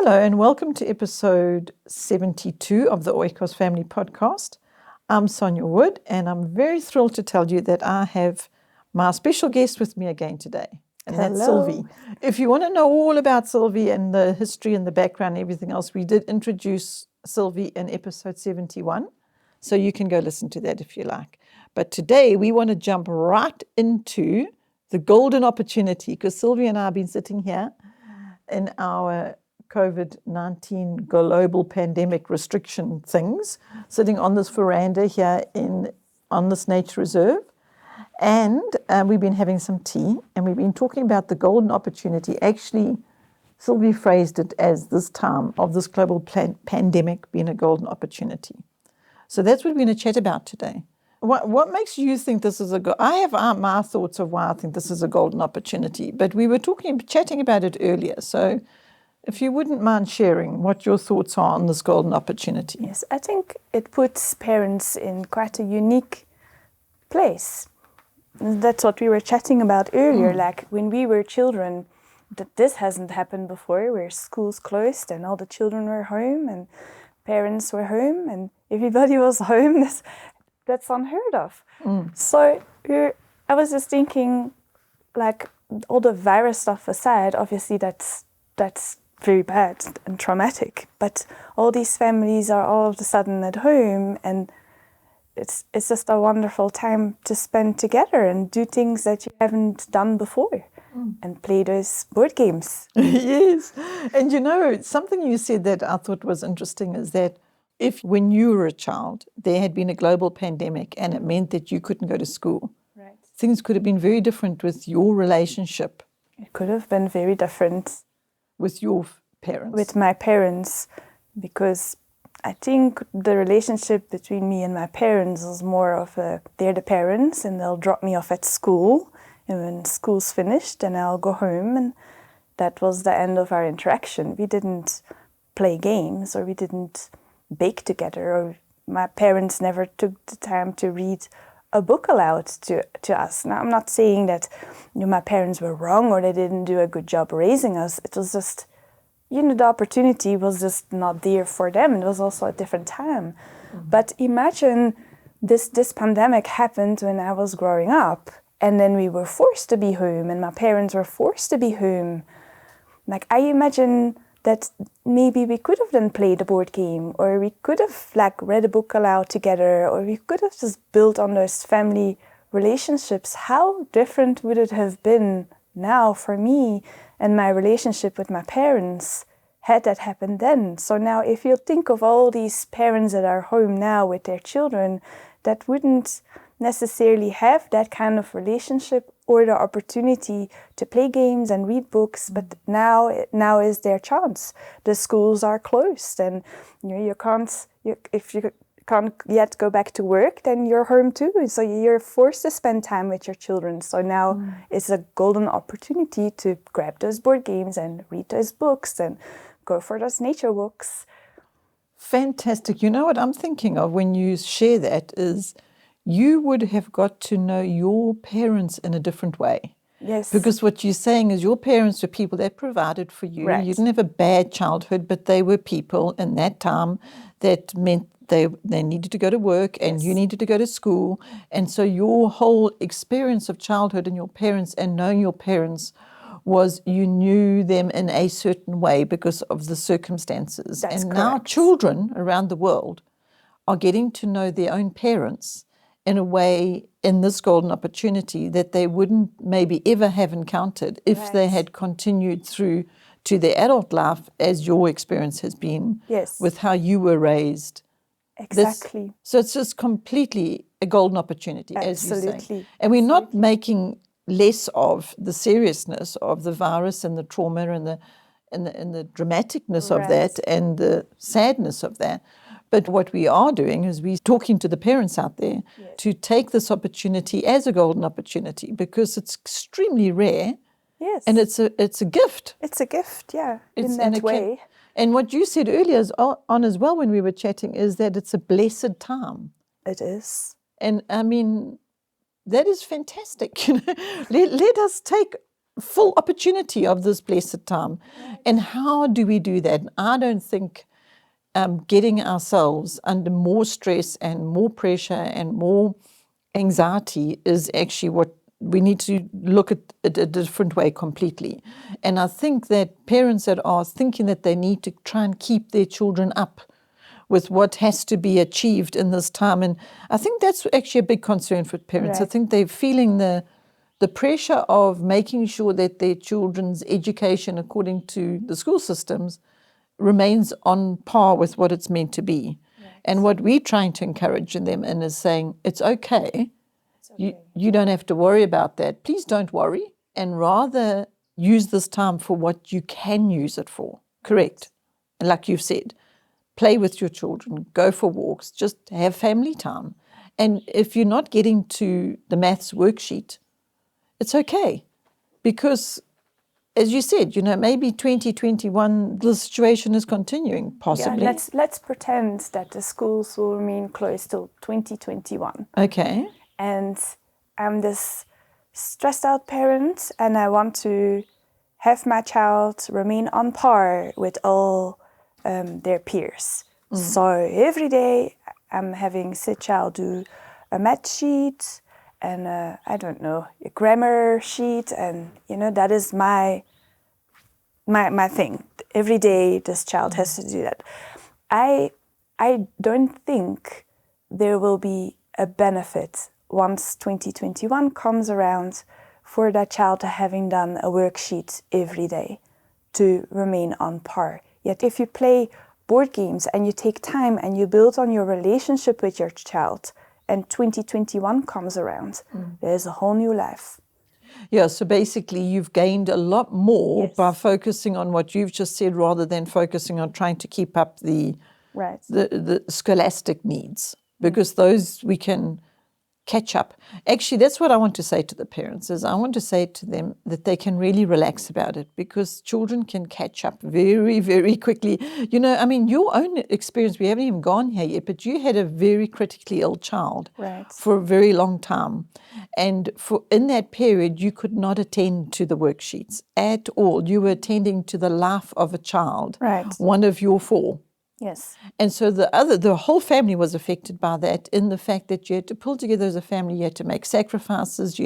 Hello and welcome to episode 72 of the Oikos Family Podcast. I'm Sonja Wood and I'm very thrilled to tell you that I have my special guest with me again today. And that's Sylvie. If you want to know all about Sylvie and the history and the background and everything else, we did introduce Sylvie in episode 71. So you can go listen to that if you like. But today we want to jump right into the golden opportunity because Sylvie and I have been sitting here in our COVID-19 global pandemic restriction things, sitting on this veranda here on this nature reserve. And we've been having some tea and we've been talking about the golden opportunity. Actually, Sylvie phrased it as this time of this global pandemic being a golden opportunity. So that's what we're going to chat about today. What makes you think this is I have my thoughts of why I think this is a golden opportunity, but we were chatting about it earlier. So if you wouldn't mind sharing what your thoughts are on this golden opportunity. Yes, I think it puts parents in quite a unique place. That's what we were chatting about earlier, like when we were children, that this hasn't happened before, where schools closed and all the children were home and parents were home and everybody was home. That's unheard of. So I was just thinking, like, all the virus stuff aside, obviously that's very bad and traumatic, but all these families are all of a sudden at home and it's just a wonderful time to spend together and do things that you haven't done before and play those board games. Yes. And you know, something you said that I thought was interesting is that if when you were a child, there had been a global pandemic and it meant that you couldn't go to school, Right. Things could have been very different with your relationship. It could have been very different. With your parents? With my parents, because I think the relationship between me and my parents is more of they're the parents and they'll drop me off at school, and when school's finished then I'll go home, and that was the end of our interaction. We didn't play games or we didn't bake together, or my parents never took the time to read a book aloud to us. Now, I'm not saying that my parents were wrong or they didn't do a good job raising us. It was just, the opportunity was just not there for them. It was also a different time. But imagine this pandemic happened when I was growing up, and then we were forced to be home and my parents were forced to be home. Like, I imagine that maybe we could have then played a board game, or we could have read a book aloud together, or we could have just built on those family relationships. How different would it have been now for me and my relationship with my parents had that happened then? So now if you think of all these parents that are home now with their children that wouldn't necessarily have that kind of relationship or the opportunity to play games and read books, but now is their chance. The schools are closed, and if you can't yet go back to work, then you're home too. So you're forced to spend time with your children. So now it's a golden opportunity to grab those board games and read those books and go for those nature walks. Fantastic. You know what I'm thinking of when you share that is you would have got to know your parents in a different way. Yes. Because what you're saying is your parents were people that provided for you. Right. You didn't have a bad childhood, but they were people in that time that meant they needed to go to work and you needed to go to school. And so your whole experience of childhood and your parents and knowing your parents was you knew them in a certain way because of the circumstances. That's and correct. Now children around the world are getting to know their own parents in a way in this golden opportunity that they wouldn't maybe ever have encountered if they had continued through to their adult life as your experience has been with how you were raised. Exactly. So it's just completely a golden opportunity, as you say. Absolutely. And we're not making less of the seriousness of the virus and the trauma and the dramaticness of that and the sadness of that. But what we are doing is we're talking to the parents out there to take this opportunity as a golden opportunity because it's extremely rare. Yes. And it's a gift. It's a gift, yeah, in that way. And what you said earlier on as well when we were chatting is that it's a blessed time. It is. And I mean, that is fantastic. Let us take full opportunity of this blessed time. And how do we do that? I don't think getting ourselves under more stress and more pressure and more anxiety is actually what we need to look at it a different way completely. And I think that parents that are thinking that they need to try and keep their children up with what has to be achieved in this time, and I think that's actually a big concern for parents. I think they're feeling the pressure of making sure that their children's education, according to the school systems, remains on par with what it's meant to be. And what we're trying to encourage in them is saying, it's okay. You don't have to worry about that. Please don't worry, and rather use this time for what you can use it for. Correct. And like you've said, play with your children, go for walks, just have family time. And if you're not getting to the maths worksheet, it's okay. Because, as you said, maybe 2021, the situation is continuing, possibly. Yeah, let's pretend that the schools will remain closed till 2021. Okay. And I'm this stressed out parent, and I want to have my child remain on par with all their peers. So every day I'm having said child do a math sheet and a grammar sheet, and that is my thing. Every day this child has to do that. I don't think there will be a benefit once 2021 comes around for that child to having done a worksheet every day to remain on par. Yet if you play board games and you take time and you build on your relationship with your child, and 2021 comes around, there's a whole new life. Yeah, so basically you've gained a lot more by focusing on what you've just said rather than focusing on trying to keep up the scholastic needs, because those we can catch up. Actually, that's what I want to say to the parents, is I want to say to them that they can really relax about it, because children can catch up very, very quickly. Your own experience, we haven't even gone here yet, but you had a very critically ill child for a very long time. And in that period, you could not attend to the worksheets at all. You were attending to the life of a child, one of your four. Yes. And so the whole family was affected by that, in the fact that you had to pull together as a family, you had to make sacrifices,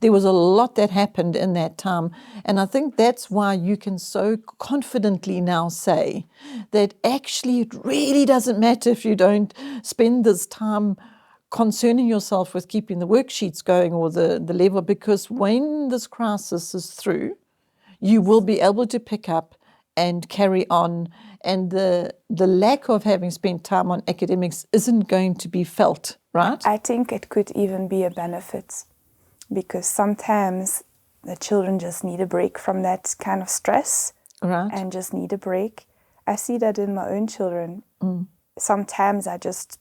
there was a lot that happened in that time. And I think that's why you can so confidently now say that actually it really doesn't matter if you don't spend this time concerning yourself with keeping the worksheets going or the level, because when this crisis is through, you will be able to pick up and carry on, and the lack of having spent time on academics isn't going to be felt, right? I think it could even be a benefit, because sometimes the children just need a break from that kind of stress, and just need a break. I see that in my own children. Sometimes I just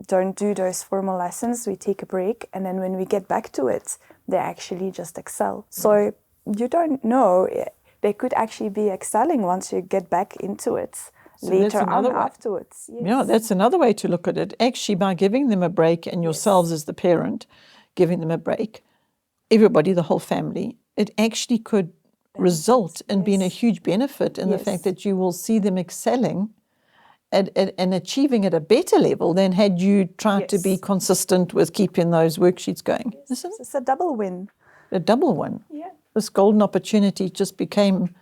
don't do those formal lessons. We take a break, and then when we get back to it, they actually just excel. So you don't know. They could actually be excelling once you get back into it later on afterwards. Yes. Yeah, that's another way to look at it. Actually, by giving them a break, and yourselves as the parent giving them a break, everybody, the whole family, it actually could result in being a huge benefit in the fact that you will see them excelling and achieving at a better level than had you tried to be consistent with keeping those worksheets going. Isn't it? It's a double win. A double win. Yeah. This golden opportunity just became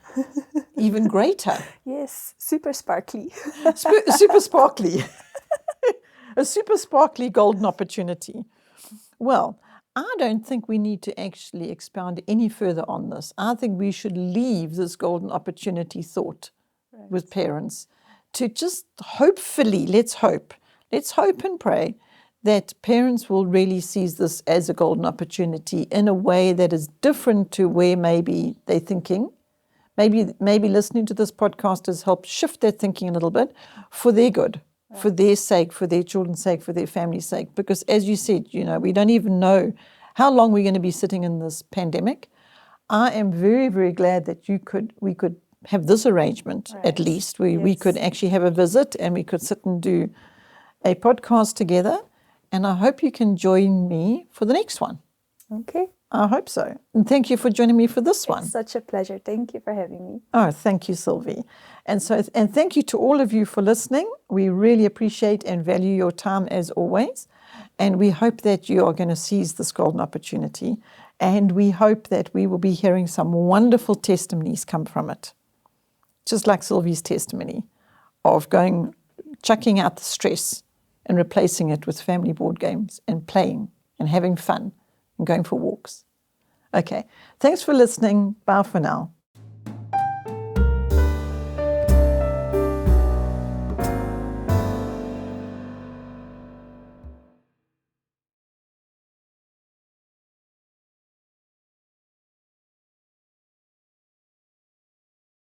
even greater. Yes, super sparkly. Super sparkly. A super sparkly golden opportunity. Well, I don't think we need to actually expound any further on this. I think we should leave this golden opportunity thought with parents to just hopefully, let's hope and pray that parents will really seize this as a golden opportunity in a way that is different to where maybe they're thinking. Maybe listening to this podcast has helped shift their thinking a little bit for their good, for their sake, for their children's sake, for their family's sake. Because as you said, we don't even know how long we're going to be sitting in this pandemic. I am very, very glad that we could have this arrangement, at least. We could actually have a visit, and we could sit and do a podcast together. And I hope you can join me for the next one. Okay. I hope so. And thank you for joining me for this one. It's such a pleasure. Thank you for having me. Oh, thank you, Sylvie. And thank you to all of you for listening. We really appreciate and value your time as always. And we hope that you are going to seize this golden opportunity. And we hope that we will be hearing some wonderful testimonies come from it. Just like Sylvie's testimony of chucking out the stress and replacing it with family board games and playing and having fun and going for walks. Okay, thanks for listening. Bye for now.